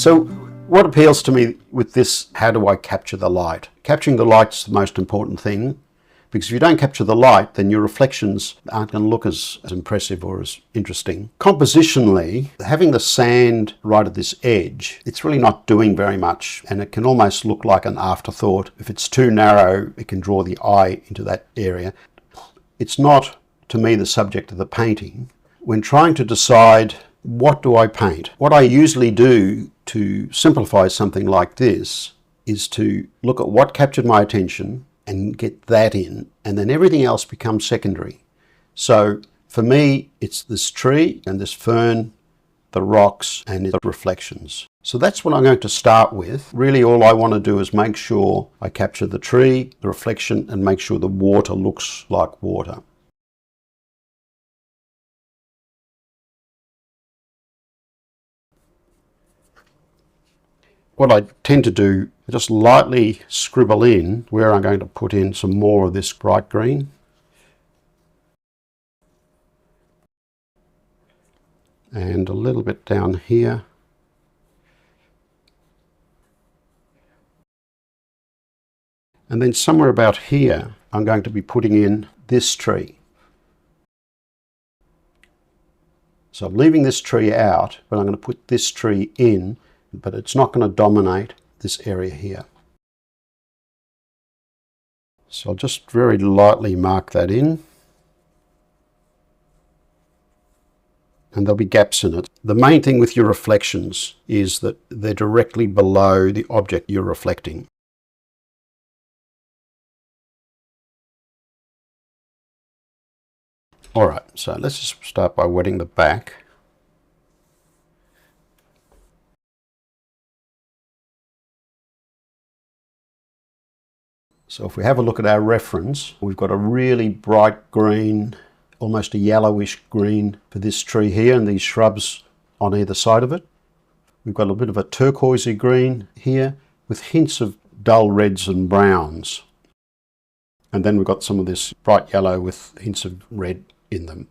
So what appeals to me with this, how do I capture the light? Capturing the light's the most important thing, because if you don't capture the light, then your reflections aren't going to look as impressive or as interesting. Compositionally, having the sand right at this edge, it's really not doing very much, and it can almost look like an afterthought. If it's too narrow, it can draw the eye into that area. It's not, to me, the subject of the painting. When trying to decide what do I paint, what I usually do to simplify something like this is to look at what captured my attention and get that in, and then everything else becomes secondary. So for me, it's this tree and this fern, the rocks and the reflections. So that's what I'm going to start with. Really all I want to do is make sure I capture the tree, the reflection, and make sure the water looks like water. What I tend to do, just lightly scribble in where I'm going to put in some more of this bright green. And a little bit down here. And then somewhere about here, I'm going to be putting in this tree. So I'm leaving this tree out, but I'm going to put this tree in, but it's not going to dominate this area here. So I'll just very lightly mark that in. And there'll be gaps in it. The main thing with your reflections is that they're directly below the object you're reflecting. Alright, so let's just start by wetting the back. So if we have a look at our reference, we've got a really bright green, almost a yellowish green for this tree here and these shrubs on either side of it. We've got a bit of a turquoisey green here with hints of dull reds and browns. And then we've got some of this bright yellow with hints of red in them.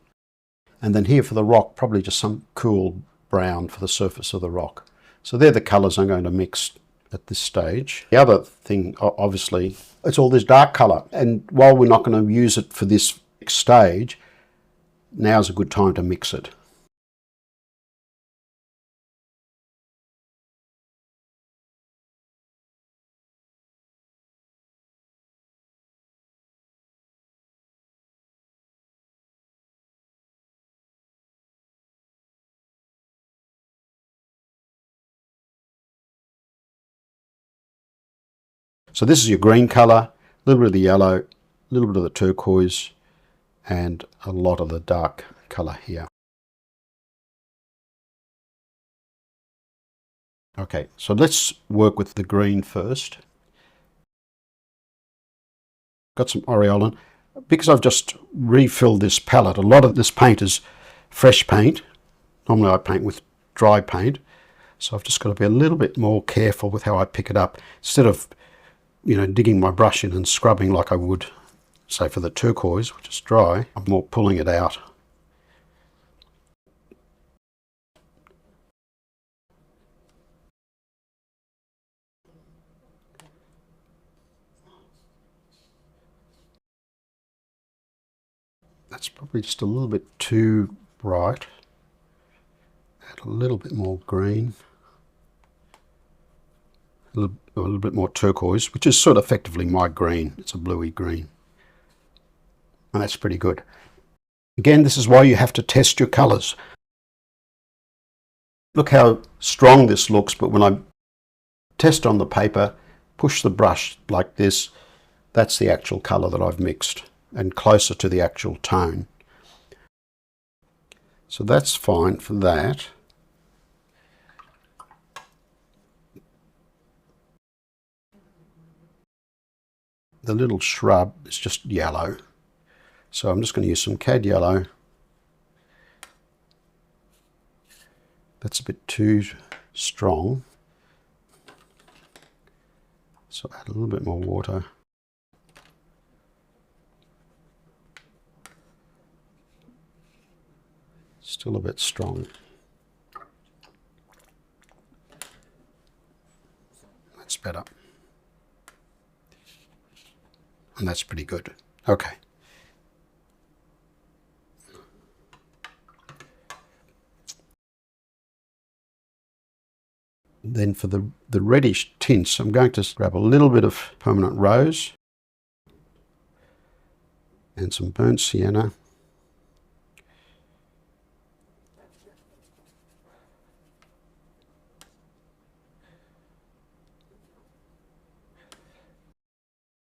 And then here for the rock, probably just some cool brown for the surface of the rock. So they're the colours I'm going to mix at this stage. The other thing, obviously, it's all this dark colour. And while we're not going to use it for this stage, now's a good time to mix it. So this is your green colour, a little bit of the yellow, a little bit of the turquoise, and a lot of the dark colour here. Okay, so let's work with the green first. Got some aureolin. Because I've just refilled this palette, a lot of this paint is fresh paint. Normally I paint with dry paint, so I've just got to be a little bit more careful with how I pick it up. Instead of, digging my brush in and scrubbing like I would, say, for the turquoise, which is dry, I'm more pulling it out. That's probably just a little bit too bright. Add a little bit more green. A little bit more turquoise, which is sort of effectively my green. It's a bluey green. And that's pretty good. Again, this is why you have to test your colours. Look how strong this looks, but when I test on the paper, push the brush like this, that's the actual colour that I've mixed, and closer to the actual tone. So that's fine for that. The little shrub is just yellow, so I'm just going to use some cad yellow. That's a bit too strong, so add a little bit more water. Still a bit strong. better. And that's pretty good. Okay. Then for the reddish tints, I'm going to grab a little bit of permanent rose and some burnt sienna.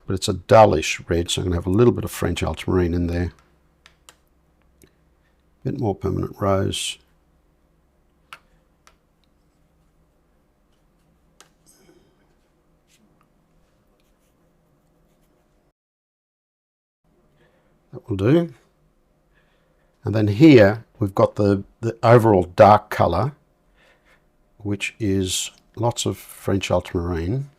But it's a dullish red, so I'm going to have a little bit of French ultramarine in there. A bit more permanent rose. That will do. And then here we've got the overall dark colour, which is lots of French ultramarine.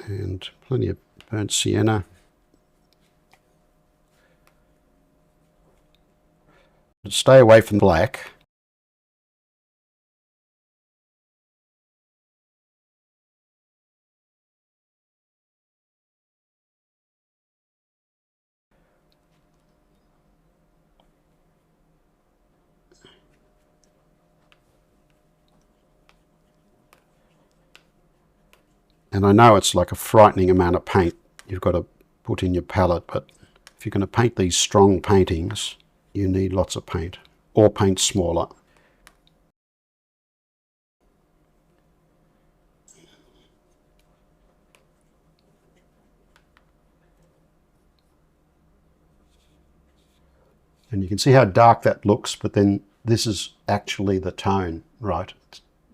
And plenty of burnt sienna. Stay away from black. And I know it's like a frightening amount of paint you've got to put in your palette, but if you're going to paint these strong paintings, you need lots of paint, or paint smaller. And you can see how dark that looks, but then this is actually the tone, right?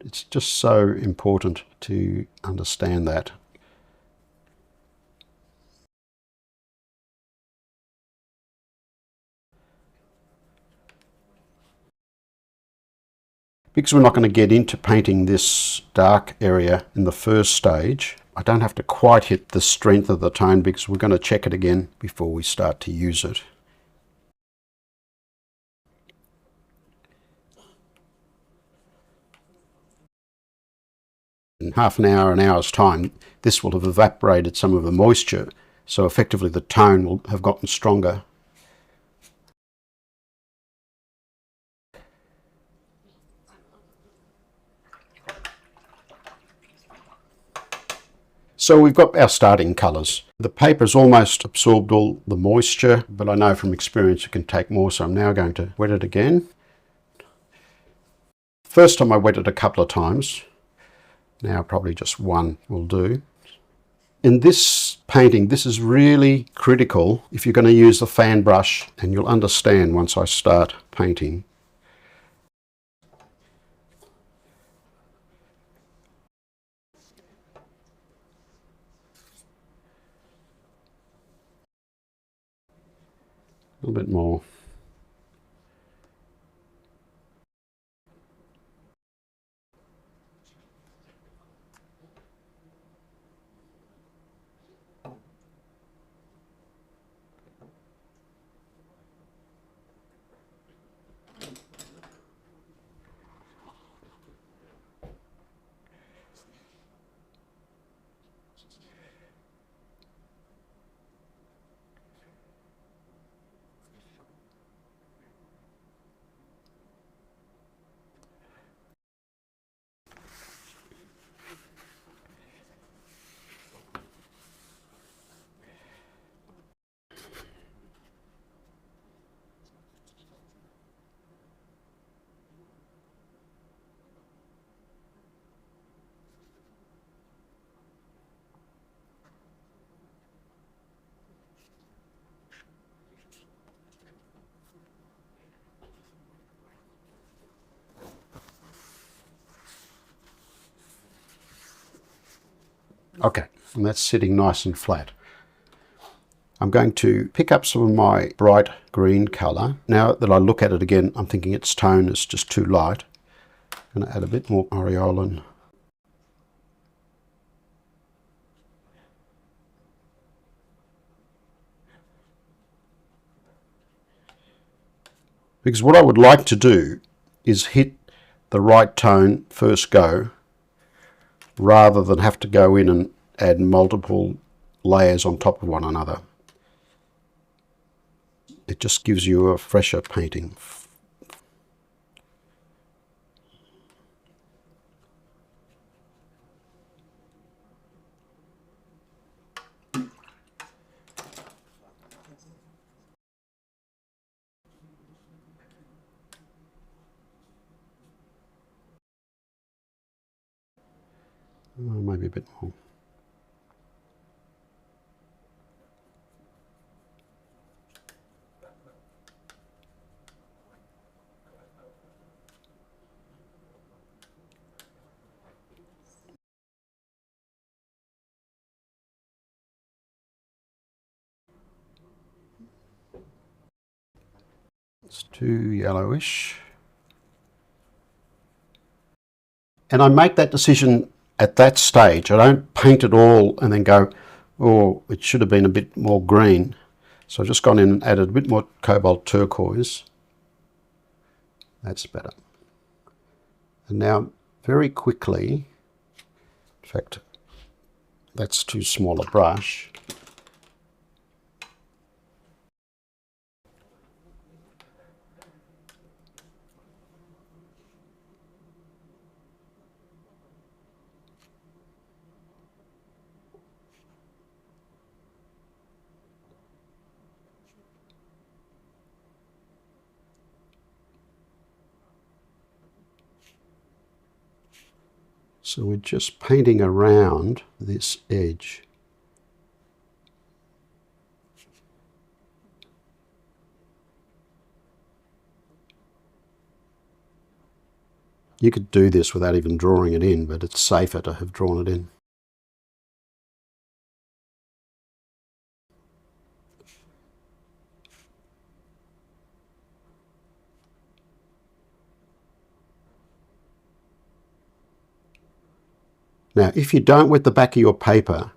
It's just so important to understand that. Because we're not going to get into painting this dark area in the first stage, I don't have to quite hit the strength of the tone because we're going to check it again before we start to use it. In half an hour's time, this will have evaporated some of the moisture, so effectively the tone will have gotten stronger. So we've got our starting colours. The paper's almost absorbed all the moisture, but I know from experience it can take more, so I'm now going to wet it again. First time I wet it a couple of times. Now probably just one will do. In this painting, this is really critical if you're going to use the fan brush, and you'll understand once I start painting. A little bit more. Okay, and that's sitting nice and flat. I'm going to pick up some of my bright green colour. Now that I look at it again, I'm thinking its tone is just too light. I'm going to add a bit more aureolin. Because what I would like to do is hit the right tone first go, rather than have to go in and add multiple layers on top of one another. It just gives you a fresher painting. Maybe a bit more. It's too yellowish. And I make that decision at that stage. I don't paint it all and then go, oh, it should have been a bit more green. So I've just gone in and added a bit more cobalt turquoise. That's better. And now very quickly, in fact, that's too small a brush. So we're just painting around this edge. You could do this without even drawing it in, but it's safer to have drawn it in. Now, if you don't wet the back of your paper,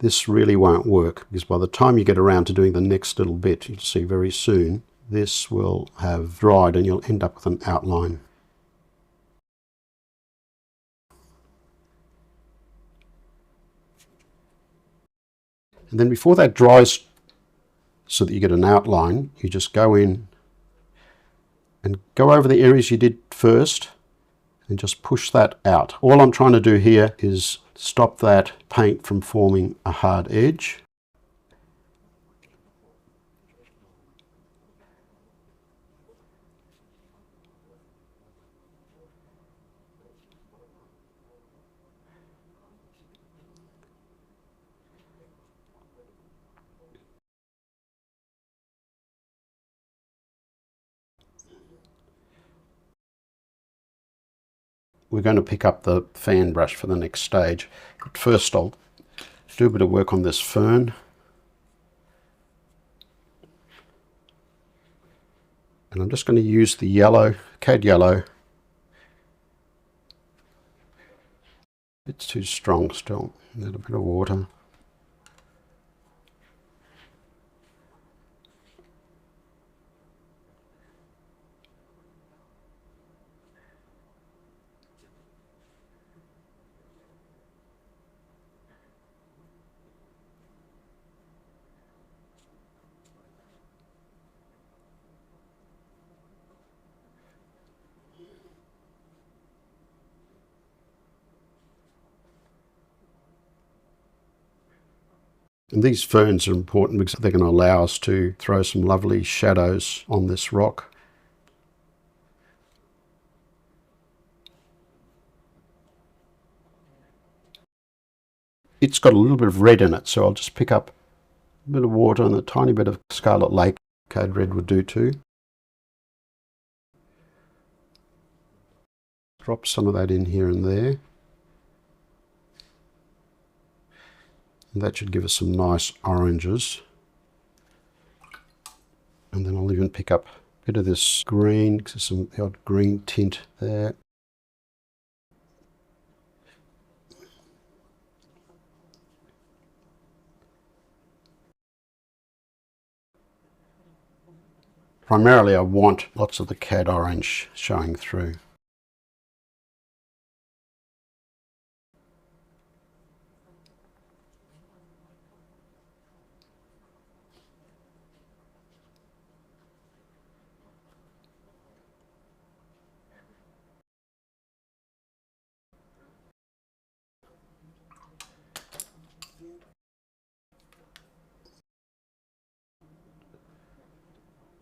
this really won't work, because by the time you get around to doing the next little bit, you'll see very soon, this will have dried and you'll end up with an outline. And then before that dries so that you get an outline, you just go in and go over the areas you did first and just push that out. All I'm trying to do here is stop that paint from forming a hard edge. We're going to pick up the fan brush for the next stage. But first I'll do a bit of work on this fern. And I'm just going to use the yellow, cad yellow. It's too strong still. A little bit of water. And these ferns are important because they're going to allow us to throw some lovely shadows on this rock. It's got a little bit of red in it, so I'll just pick up a bit of water and a tiny bit of Scarlet Lake. Code red would do too. Drop some of that in here and there. And that should give us some nice oranges. And then I'll even pick up a bit of this green, because there's some odd green tint there. Primarily I want lots of the cad orange showing through.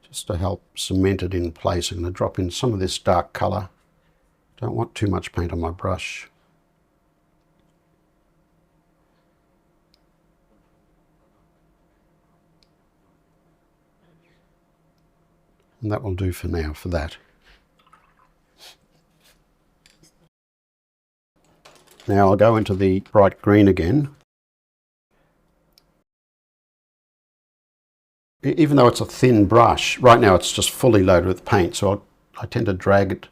Just to help cement it in place, I'm going to drop in some of this dark colour. Don't want too much paint on my brush. And that will do for now for that. Now I'll go into the bright green again. Even though it's a thin brush, right now it's just fully loaded with paint, so I tend to drag it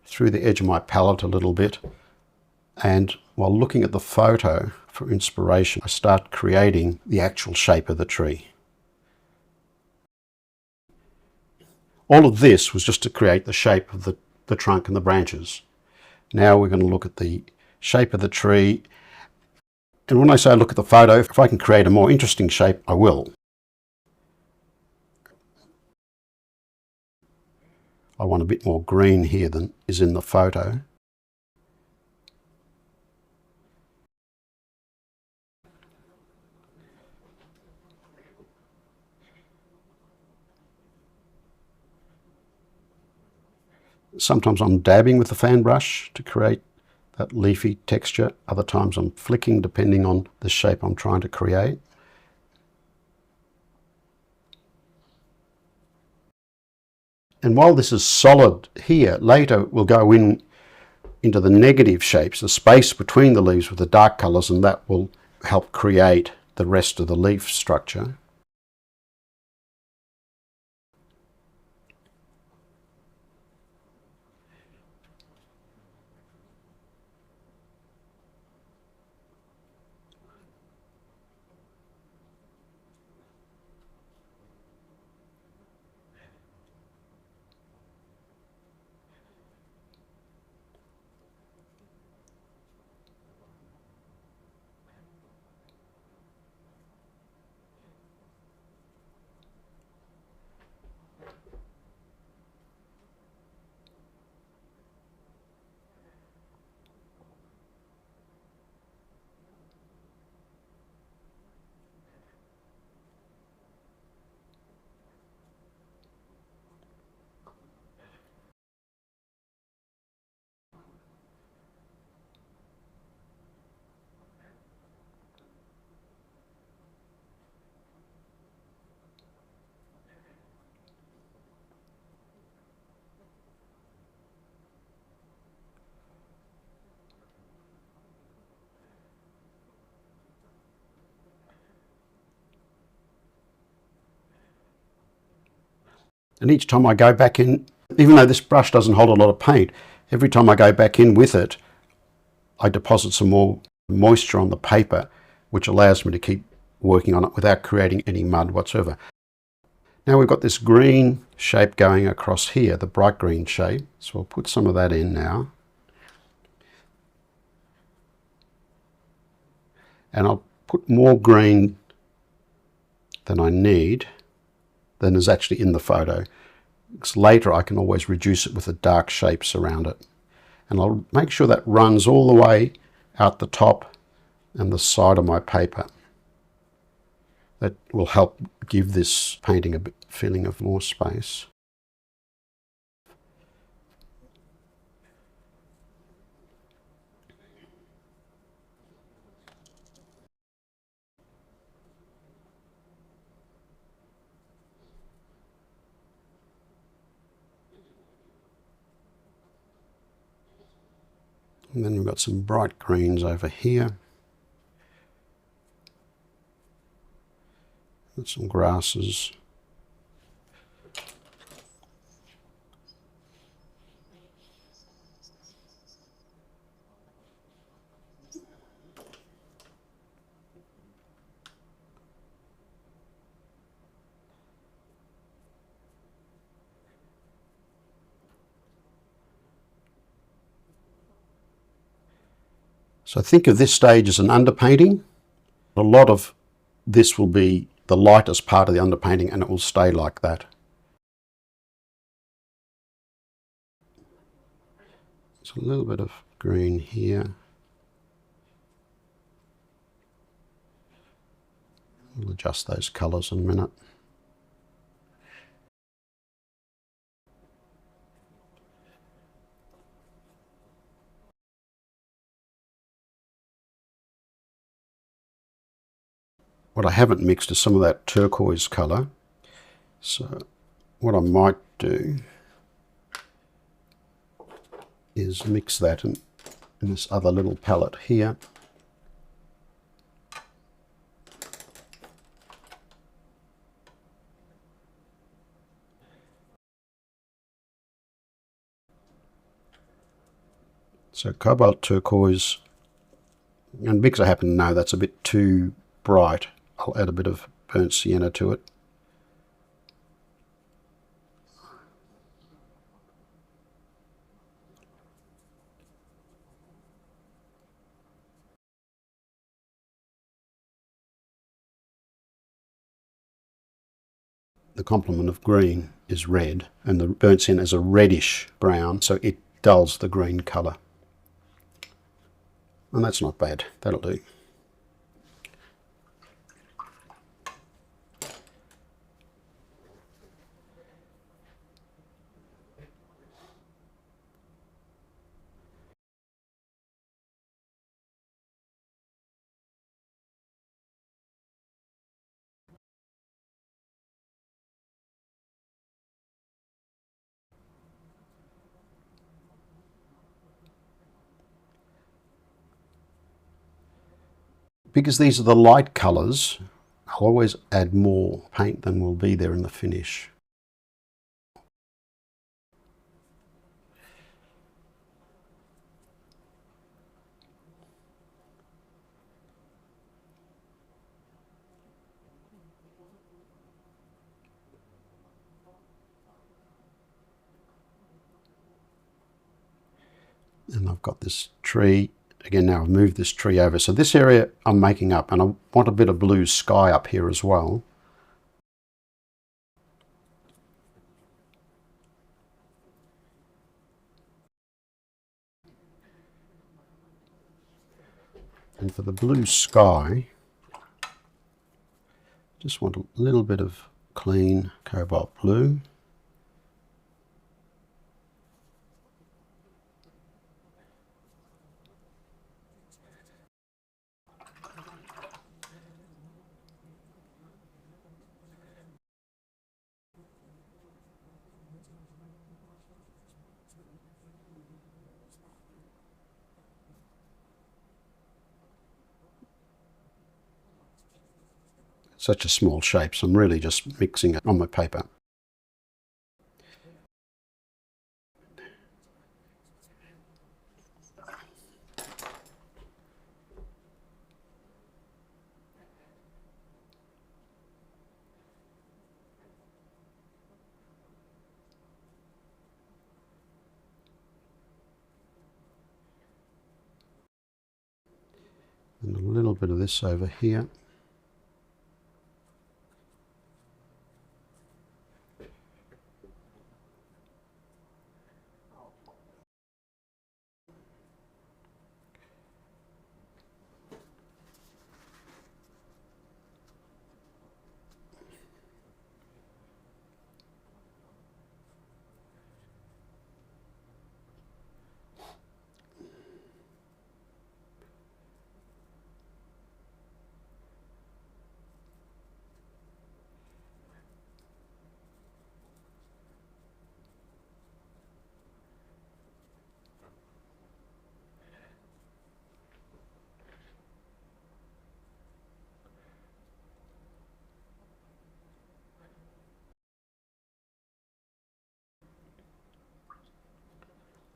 through the edge of my palette a little bit. And while looking at the photo for inspiration, I start creating the actual shape of the tree. All of this was just to create the shape of the trunk and the branches. Now we're going to look at the shape of the tree. And when I say look at the photo, if I can create a more interesting shape, I will. I want a bit more green here than is in the photo. Sometimes I'm dabbing with the fan brush to create that leafy texture. Other times I'm flicking depending on the shape I'm trying to create. And while this is solid here, later we'll go into the negative shapes, the space between the leaves with the dark colours, and that will help create the rest of the leaf structure. And each time I go back in, even though this brush doesn't hold a lot of paint, every time I go back in with it, I deposit some more moisture on the paper, which allows me to keep working on it without creating any mud whatsoever. Now we've got this green shape going across here, the bright green shape. So I'll put some of that in now. And I'll put more green than I need, than is actually in the photo. Because later I can always reduce it with the dark shapes around it. And I'll make sure that runs all the way out the top and the side of my paper. That will help give this painting a feeling of more space. And then we've got some bright greens over here. And some grasses. So think of this stage as an underpainting. A lot of this will be the lightest part of the underpainting, and it will stay like that. So a little bit of green here. We'll adjust those colours in a minute. What I haven't mixed is some of that turquoise colour. So what I might do is mix that in this other little palette here. So cobalt turquoise, and because I happen to know that's a bit too bright, I'll add a bit of burnt sienna to it. The complement of green is red, and the burnt sienna is a reddish brown, so it dulls the green colour. And that's not bad, that'll do. Because these are the light colours, I'll always add more paint than will be there in the finish. And I've got this tree. Again, now I've moved this tree over. So this area I'm making up, and I want a bit of blue sky up here as well. And for the blue sky, just want a little bit of clean cobalt blue. Such a small shape, so I'm really just mixing it on my paper. And a little bit of this over here.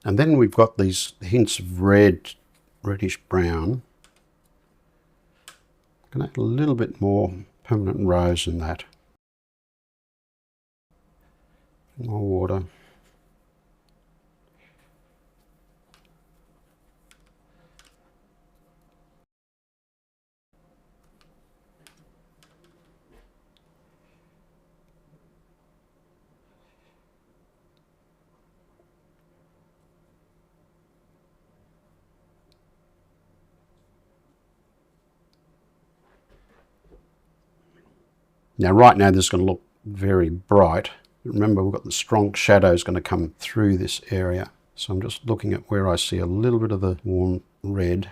And then we've got these hints of red, reddish brown. I'm going to add a little bit more permanent rose in that. More water. Now right now this is going to look very bright. Remember, we've got the strong shadows going to come through this area. So I'm just looking at where I see a little bit of the warm red.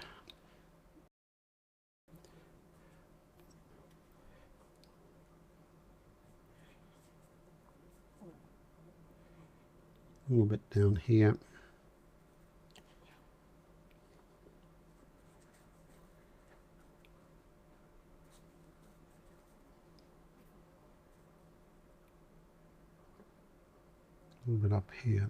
A little bit down here. A little bit up here.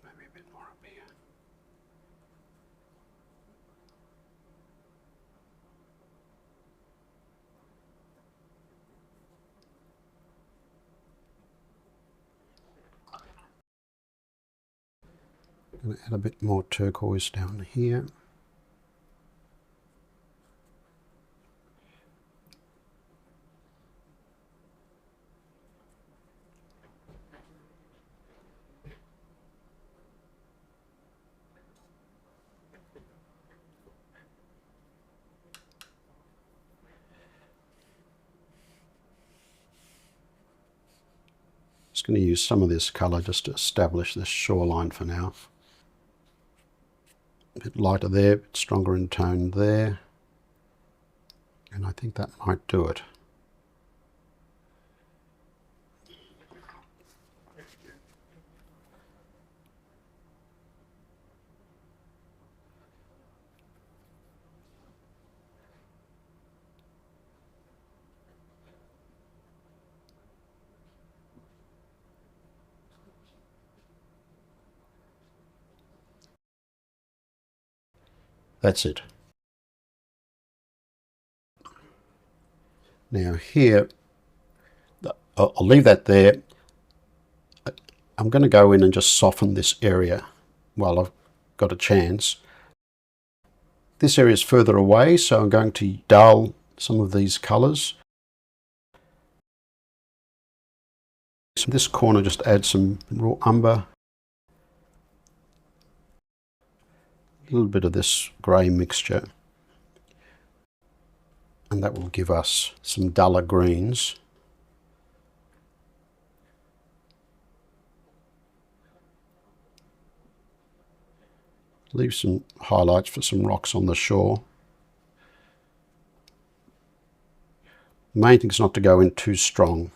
Maybe a bit more up here. I'm going to add a bit more turquoise down here. Just going to use some of this colour just to establish this shoreline for now. A bit lighter there, a bit stronger in tone there. And I think that might do it. That's it. Now here, I'll leave that there. I'm going to go in and just soften this area while I've got a chance. This area is further away, so I'm going to dull some of these colours. So this corner, just add some raw umber. A little bit of this grey mixture. And that will give us some duller greens. Leave some highlights for some rocks on the shore. The main thing is not to go in too strong.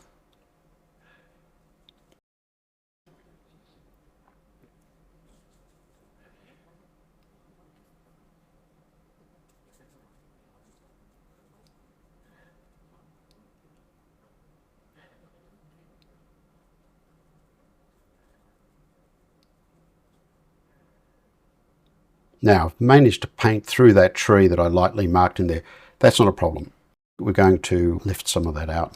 Now, I've managed to paint through that tree that I lightly marked in there. That's not a problem. We're going to lift some of that out.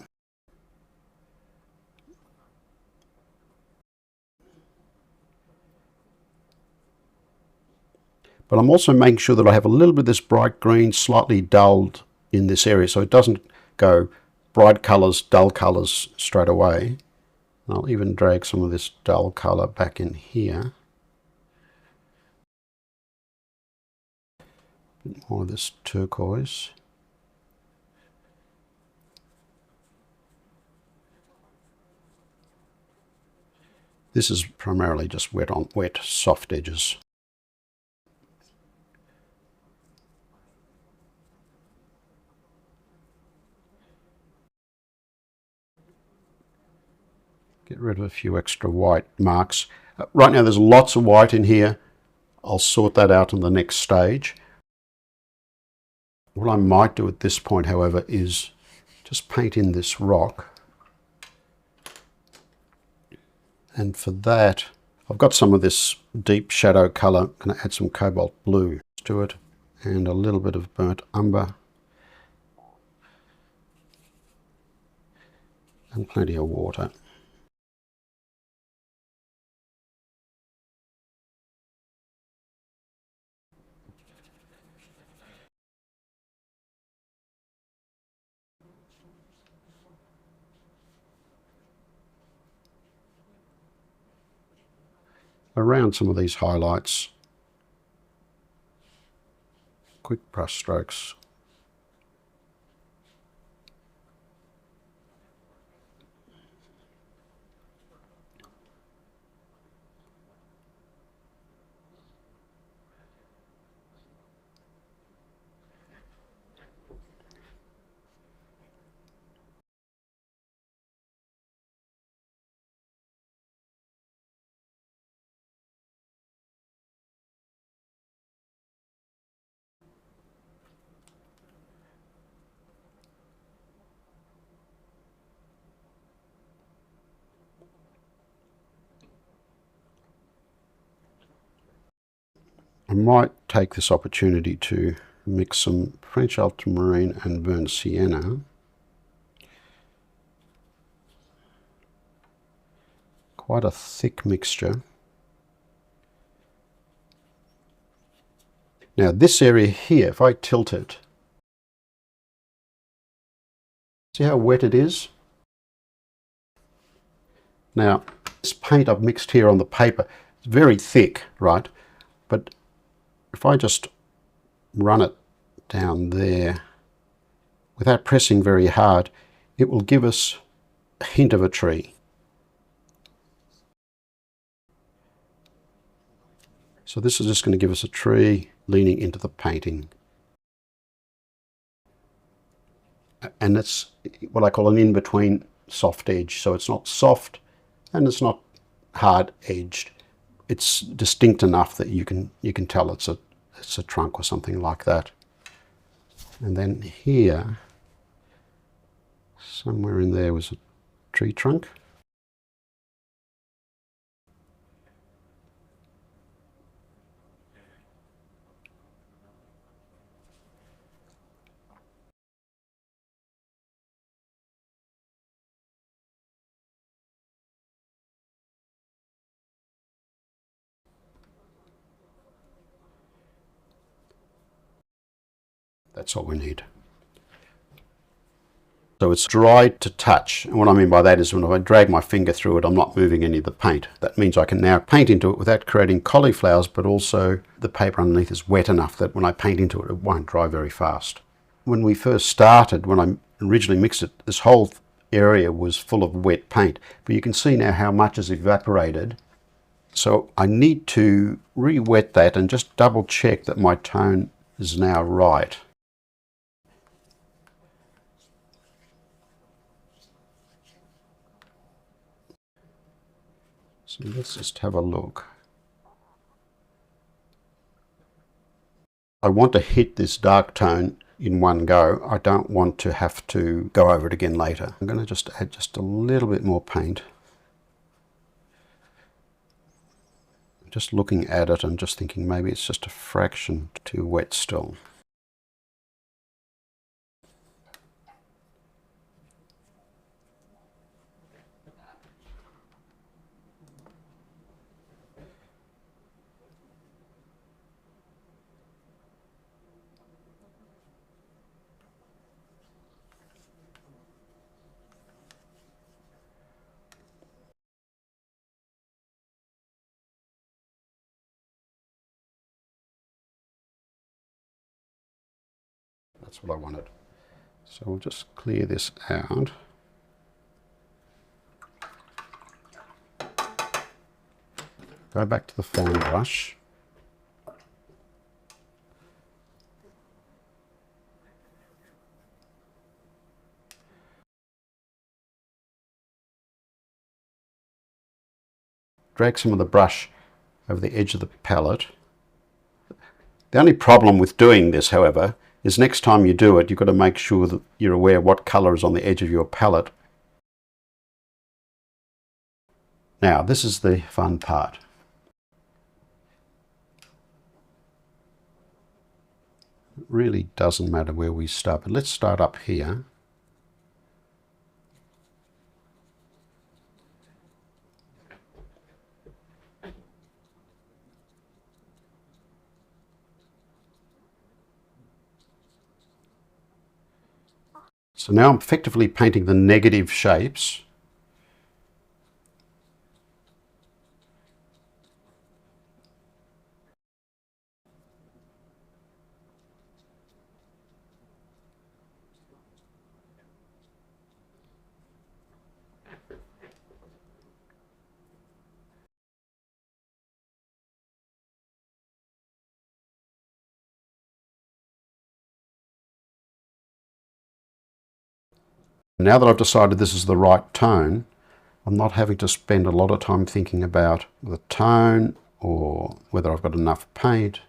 But I'm also making sure that I have a little bit of this bright green slightly dulled in this area, so it doesn't go bright colours, dull colours straight away. And I'll even drag some of this dull colour back in here. A bit more of this turquoise. This is primarily just wet on wet, soft edges. Get rid of a few extra white marks. Right now there's lots of white in here. I'll sort that out in the next stage. What I might do at this point, however, is just paint in this rock. And for that, I've got some of this deep shadow colour. I'm going to add some cobalt blue to it and a little bit of burnt umber. and plenty of water. Around some of these highlights, quick brush strokes. I might take this opportunity to mix some French ultramarine and burnt sienna. Quite a thick mixture. Now this area here, if I tilt it, see how wet it is? Now this paint I've mixed here on the paper is very thick, right? But if I just run it down there without pressing very hard, it will give us a hint of a tree. So this is just going to give us a tree leaning into the painting. And that's what I call an in-between soft edge. So it's not soft and it's not hard edged. It's distinct enough that you can tell it's a trunk or something like that. And then here, somewhere in there was a tree trunk. That's all we need. So it's dry to touch, and what I mean by that is when I drag my finger through it, I'm not moving any of the paint. That means I can now paint into it without creating cauliflowers, but also the paper underneath is wet enough that when I paint into it, it won't dry very fast. When we first started, when I originally mixed it, this whole area was full of wet paint, but you can see now how much has evaporated. So I need to re-wet that and just double check that my tone is now right. So let's just have a look. I want to hit this dark tone in one go. I don't want to have to go over it again later. I'm going to just add just a little bit more paint. Just looking at it and just thinking maybe it's just a fraction too wet still. That's what I wanted. So we'll just clear this out. Go back to the fine brush. Drag some of the brush over the edge of the palette. The only problem with doing this, however, is next time you do it, you've got to make sure that you're aware what colour is on the edge of your palette. Now, this is the fun part. It really doesn't matter where we start, but let's start up here. So now I'm effectively painting the negative shapes. Now that I've decided this is the right tone, I'm not having to spend a lot of time thinking about the tone or whether I've got enough paint.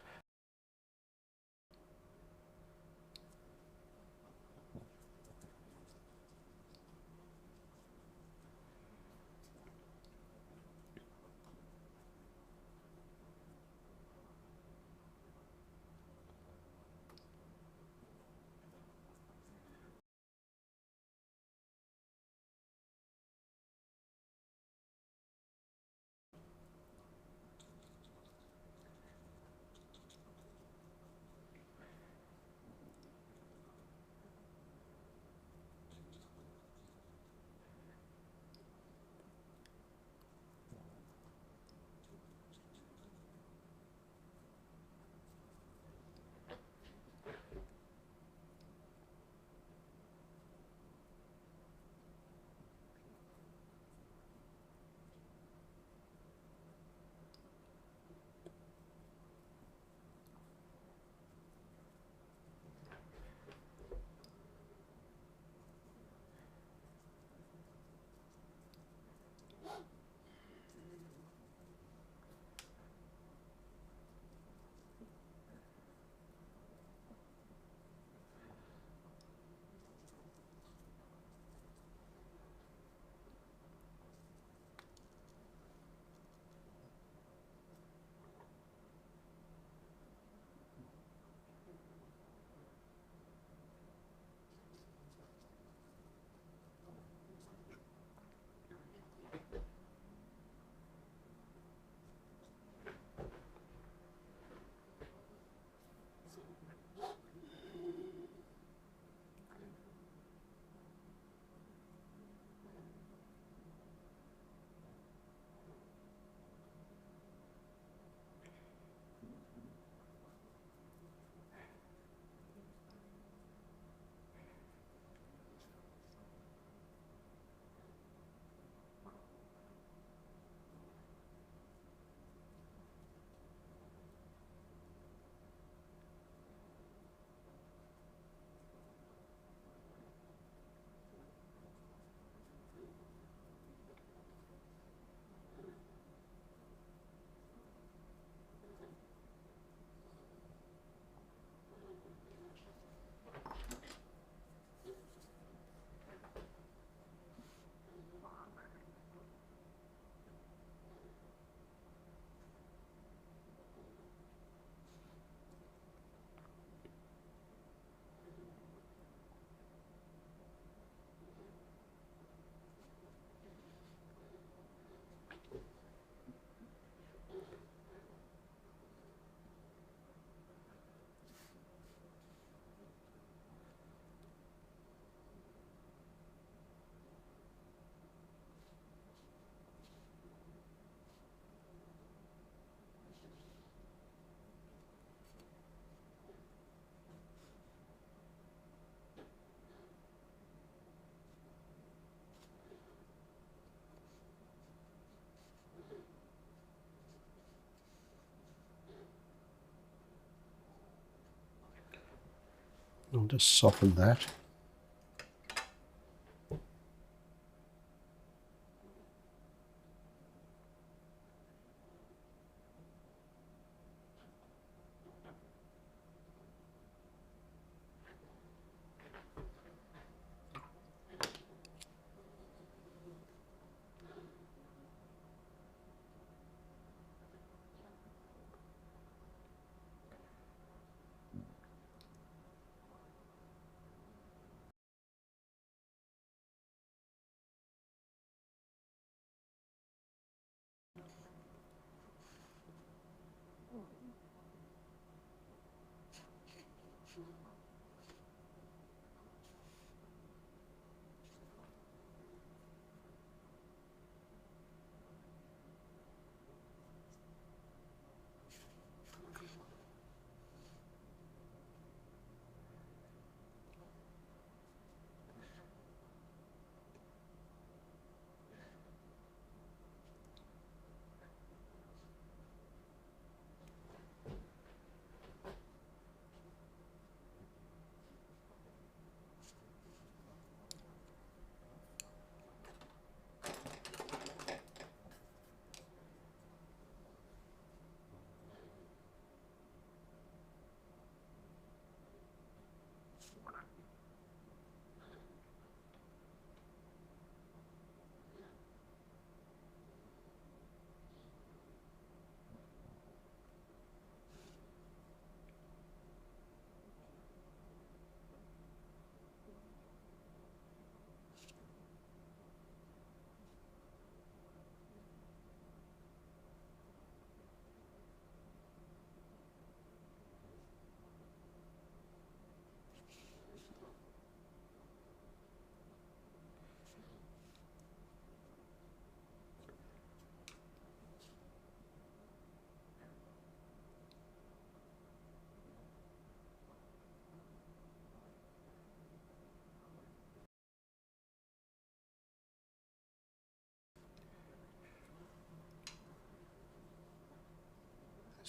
I'll just soften that.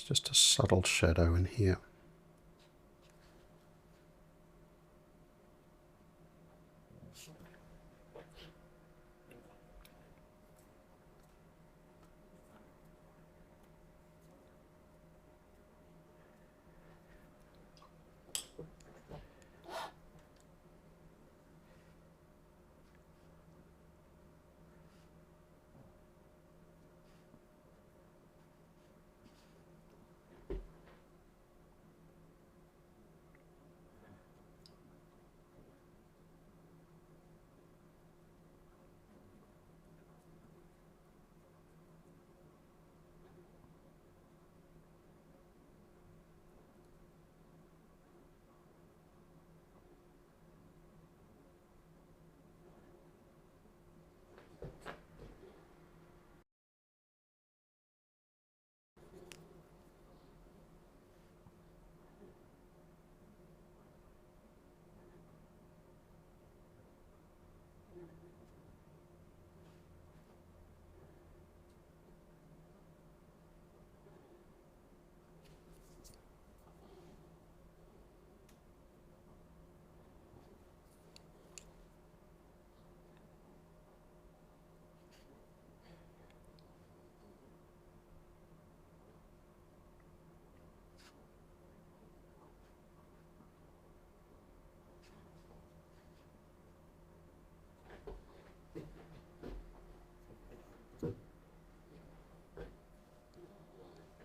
It's just a subtle shadow in here.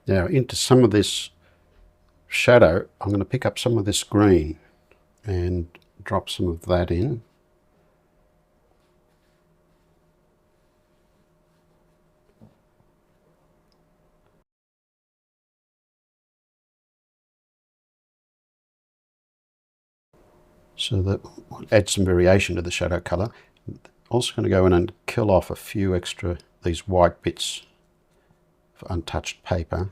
Now into some of this shadow, I'm going to pick up some of this green and drop some of that in. So that will add some variation to the shadow colour. Also going to go in and kill off a few extra these white bits of untouched paper.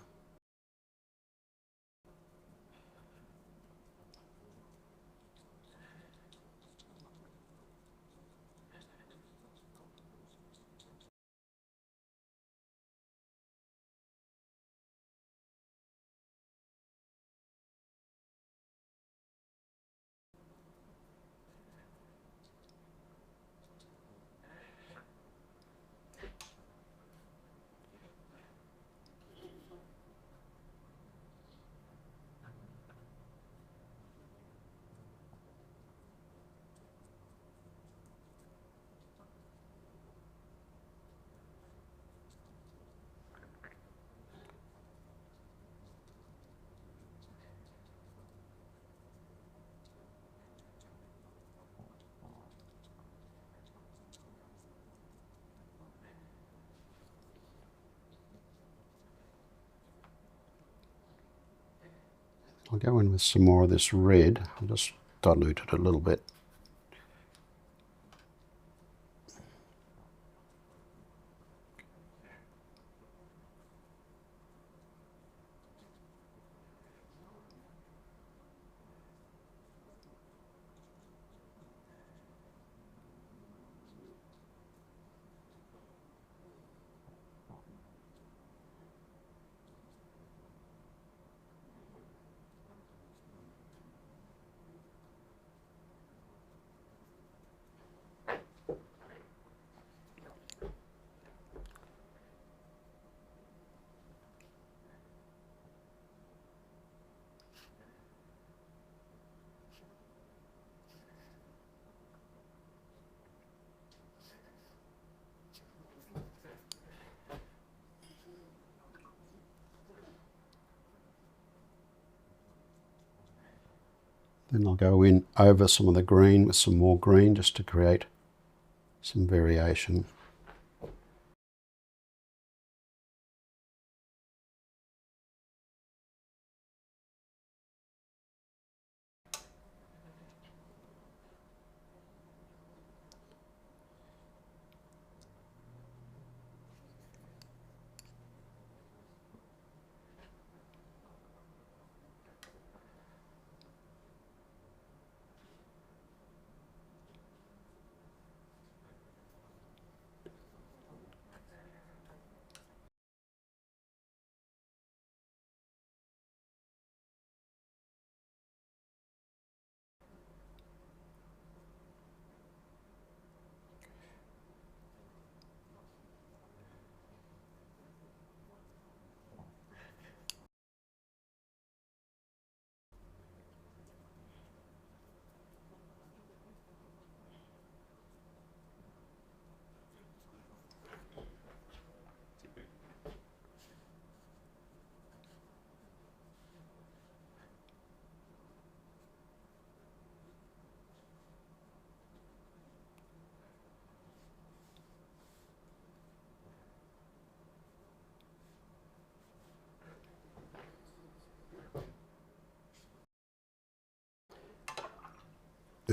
I'll go in with some more of this red. I'll just dilute it a little bit. Then I'll go in over some of the green with some more green just to create some variation.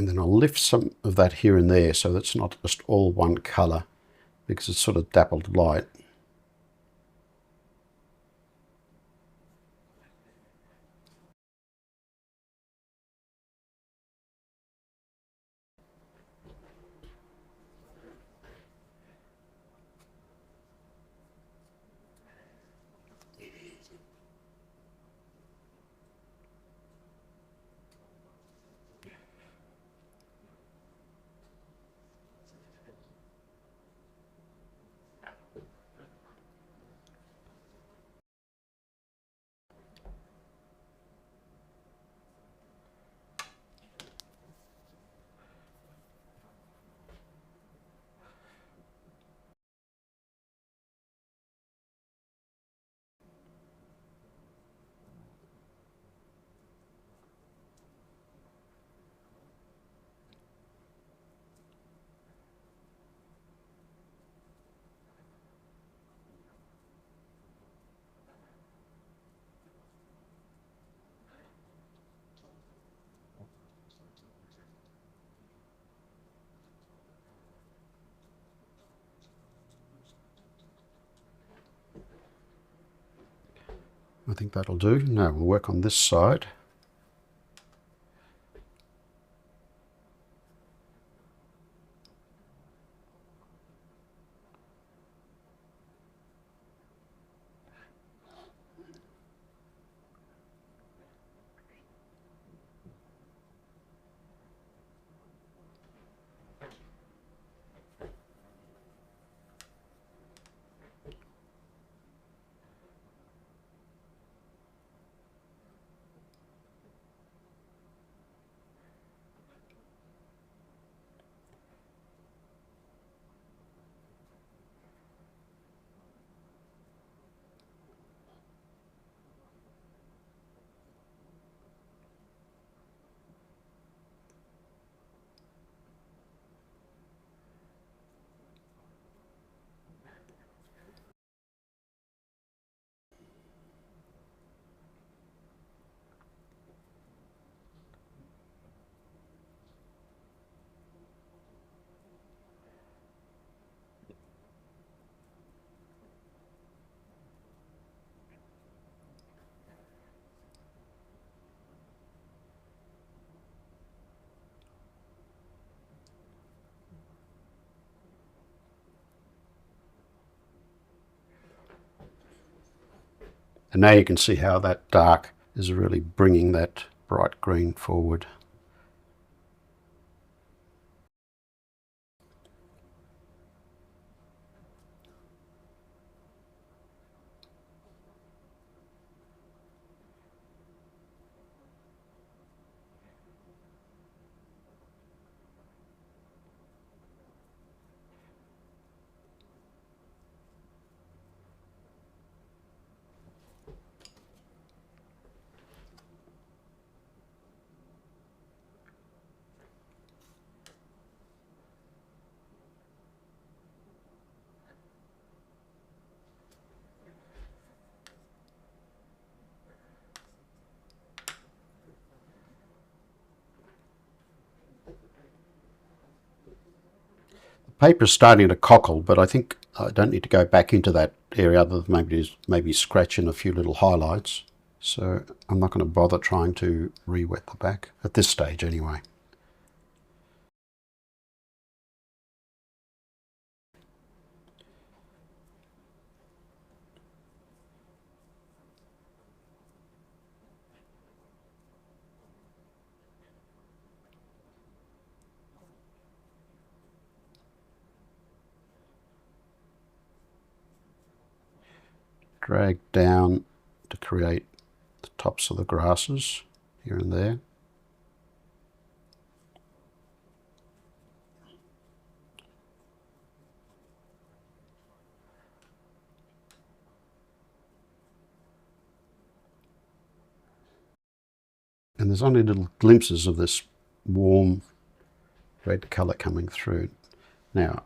And then I'll lift some of that here and there so that's not just all one colour, because it's sort of dappled light. I think that'll do. Now we'll work on this side. And now you can see how that dark is really bringing that bright green forward. Paper's starting to cockle, but I think I don't need to go back into that area other than maybe scratch in a few little highlights. So I'm not going to bother trying to re-wet the back, at this stage anyway. Drag down to create the tops of the grasses here and there. And there's only little glimpses of this warm red colour coming through. Now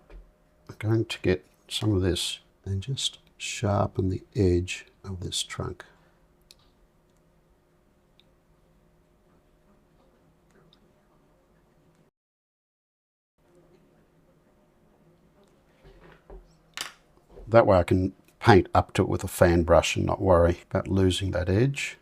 I'm going to get some of this and just sharpen the edge of this trunk. That way I can paint up to it with a fan brush and not worry about losing that edge.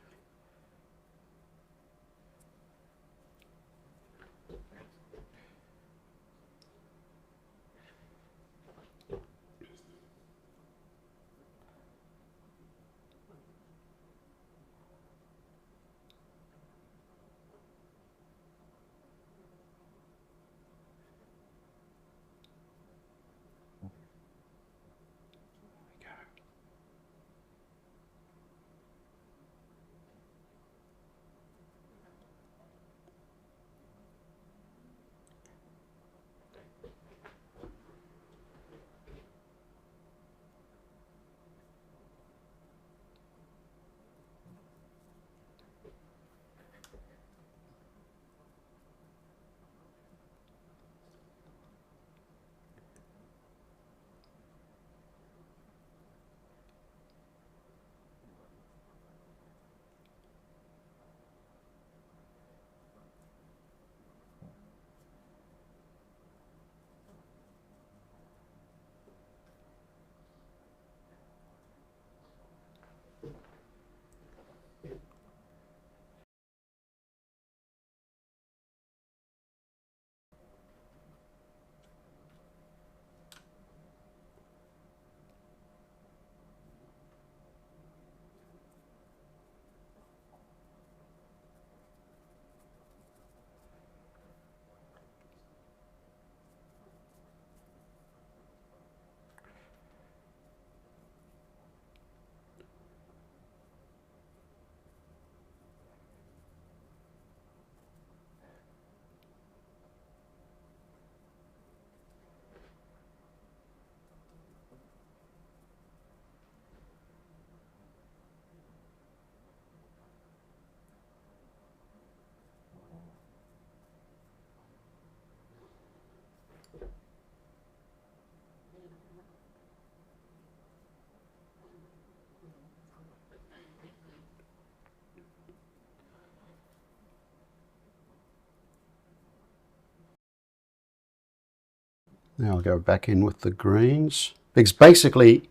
Now I'll go back in with the greens, because basically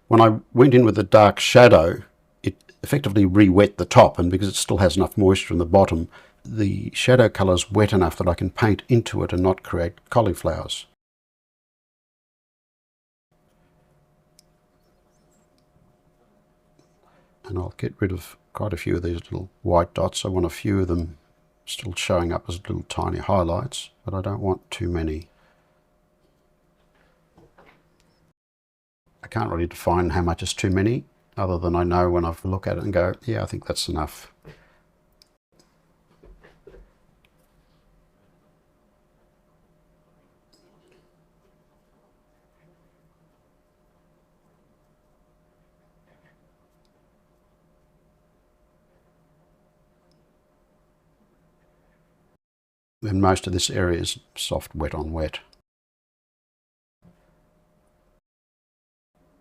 when I went in with the dark shadow, it effectively re-wet the top, and because it still has enough moisture in the bottom, the shadow colour is wet enough that I can paint into it and not create cauliflowers. And I'll get rid of quite a few of these little white dots. I want a few of them still showing up as little tiny highlights, but I don't want too many. I can't really define how much is too many, other than I know when I look at it and go, yeah, I think that's enough. And most of this area is soft wet on wet.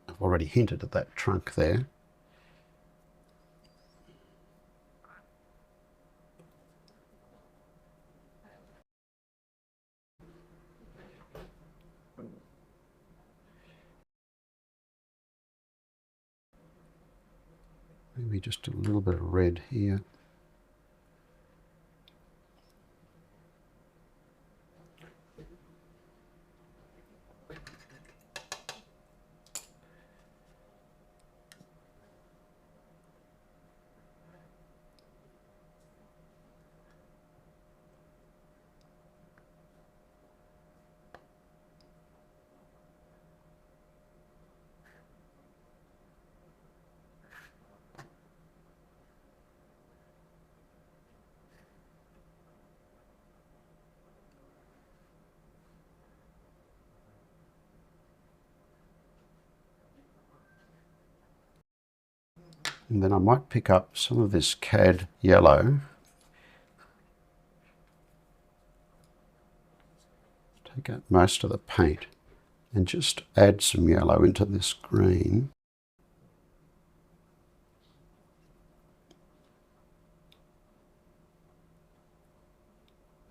I've already hinted at that trunk there. Maybe just a little bit of red here. And then I might pick up some of this cad yellow. Take out most of the paint and just add some yellow into this green.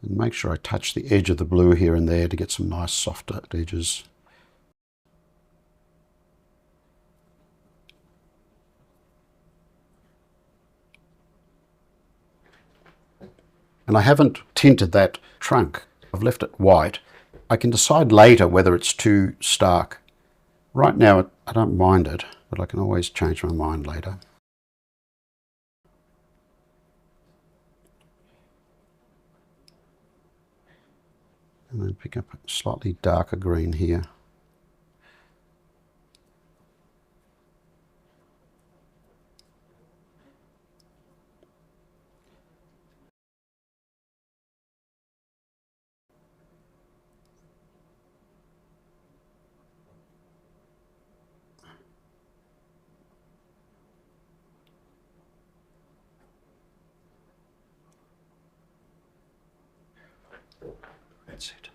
And make sure I touch the edge of the blue here and there to get some nice softer edges. And I haven't tinted that trunk. I've left it white. I can decide later whether it's too stark. Right now, I don't mind it, but I can always change my mind later. And then pick up a slightly darker green here. That's it.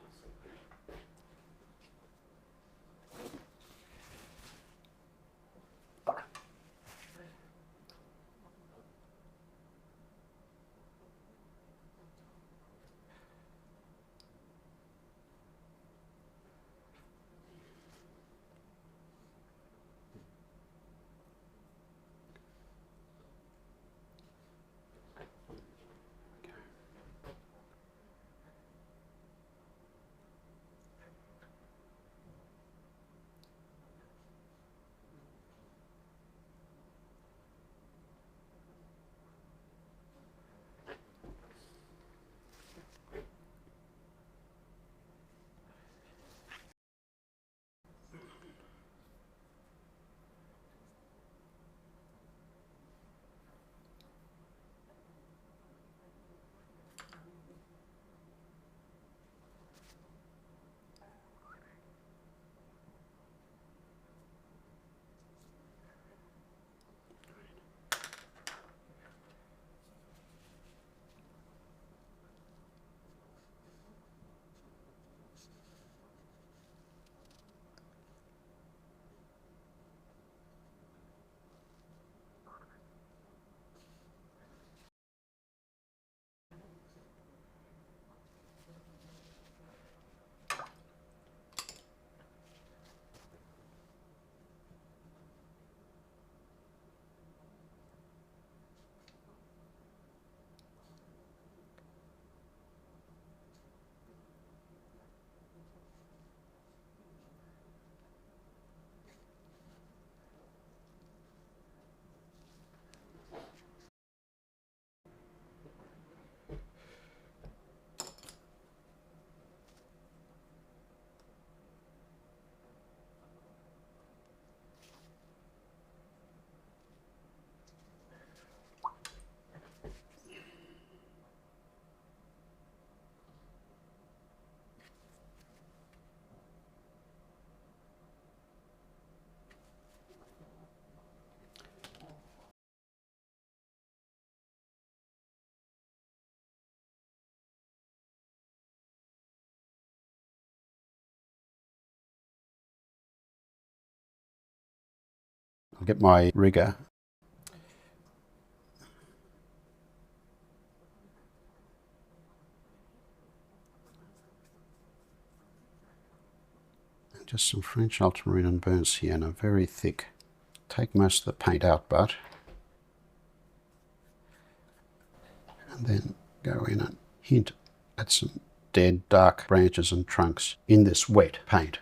I'll get my rigger. Just some French ultramarine and burnt sienna, very thick. Take most of the paint out, but, and then go in and hint at some dead dark branches and trunks in this wet paint.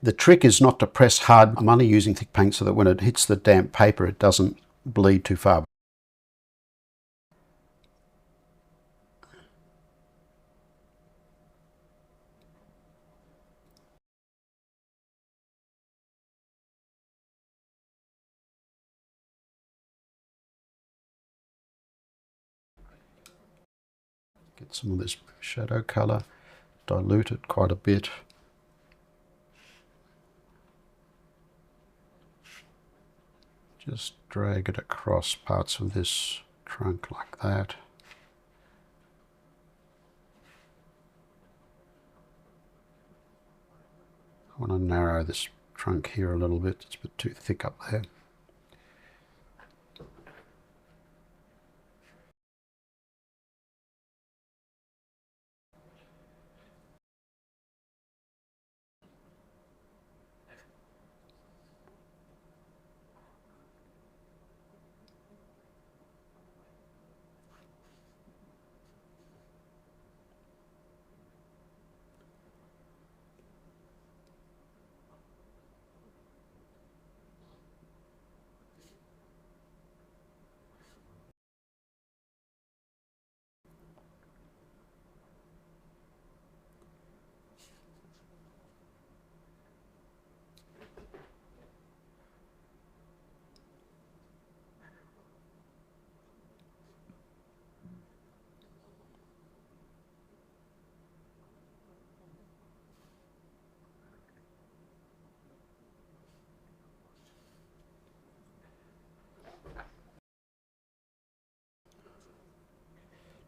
The trick is not to press hard. I'm only using thick paint so that when it hits the damp paper it doesn't bleed too far. Get some of this shadow colour, dilute it quite a bit. Just drag it across parts of this trunk like that. I want to narrow this trunk here a little bit, it's a bit too thick up there.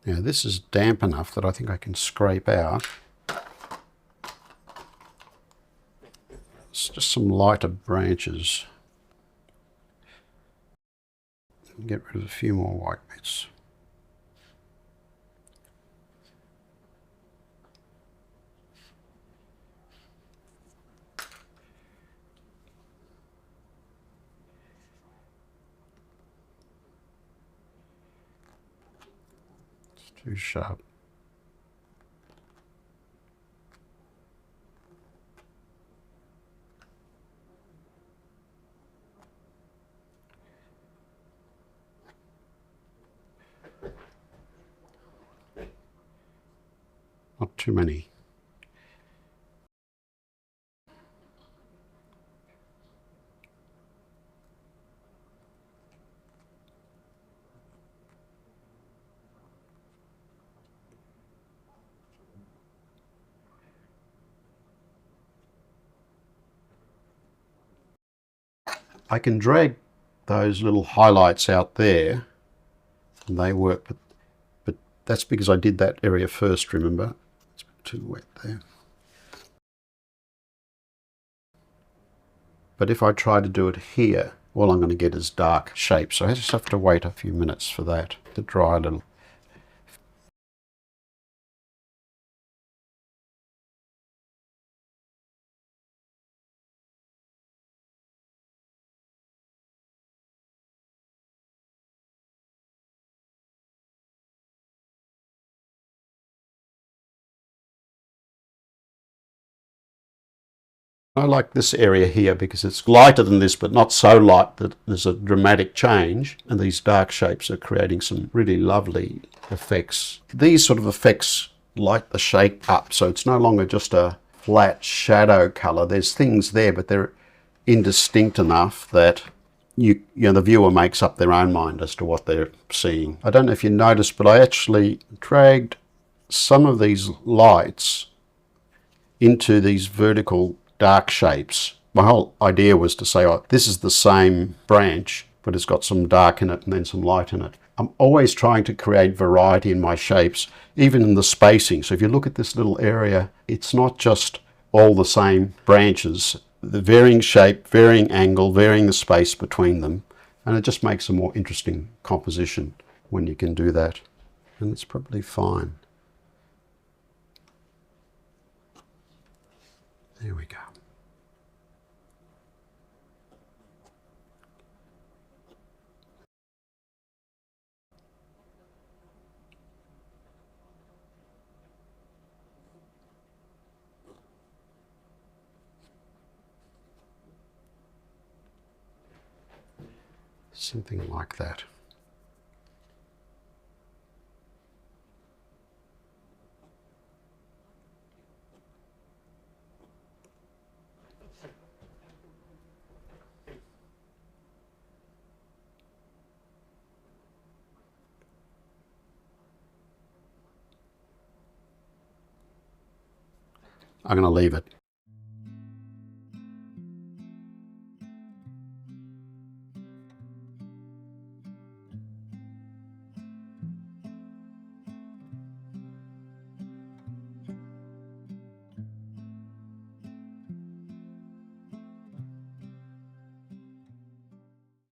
Now this is damp enough that I think I can scrape out. It's just some lighter branches. Get rid of a few more white bits. It's too sharp. Not too many. I can drag those little highlights out there and they work, but that's because I did that area first, remember? It's a bit too wet there. But if I try to do it here, all I'm going to get is dark shapes. So I just have to wait a few minutes for that to dry a little. I like this area here because it's lighter than this, but not so light that there's a dramatic change. And these dark shapes are creating some really lovely effects. These sort of effects light the shape up, so it's no longer just a flat shadow color. There's things there, but they're indistinct enough that you know the viewer makes up their own mind as to what they're seeing. I don't know if you noticed, but I actually dragged some of these lights into these vertical dark shapes. My whole idea was to say, oh, this is the same branch, but it's got some dark in it and then some light in it. I'm always trying to create variety in my shapes, even in the spacing. So if you look at this little area, it's not just all the same branches, the varying shape, varying angle, varying the space between them. And it just makes a more interesting composition when you can do that. And it's probably fine. There we go. Something like that. I'm going to leave it.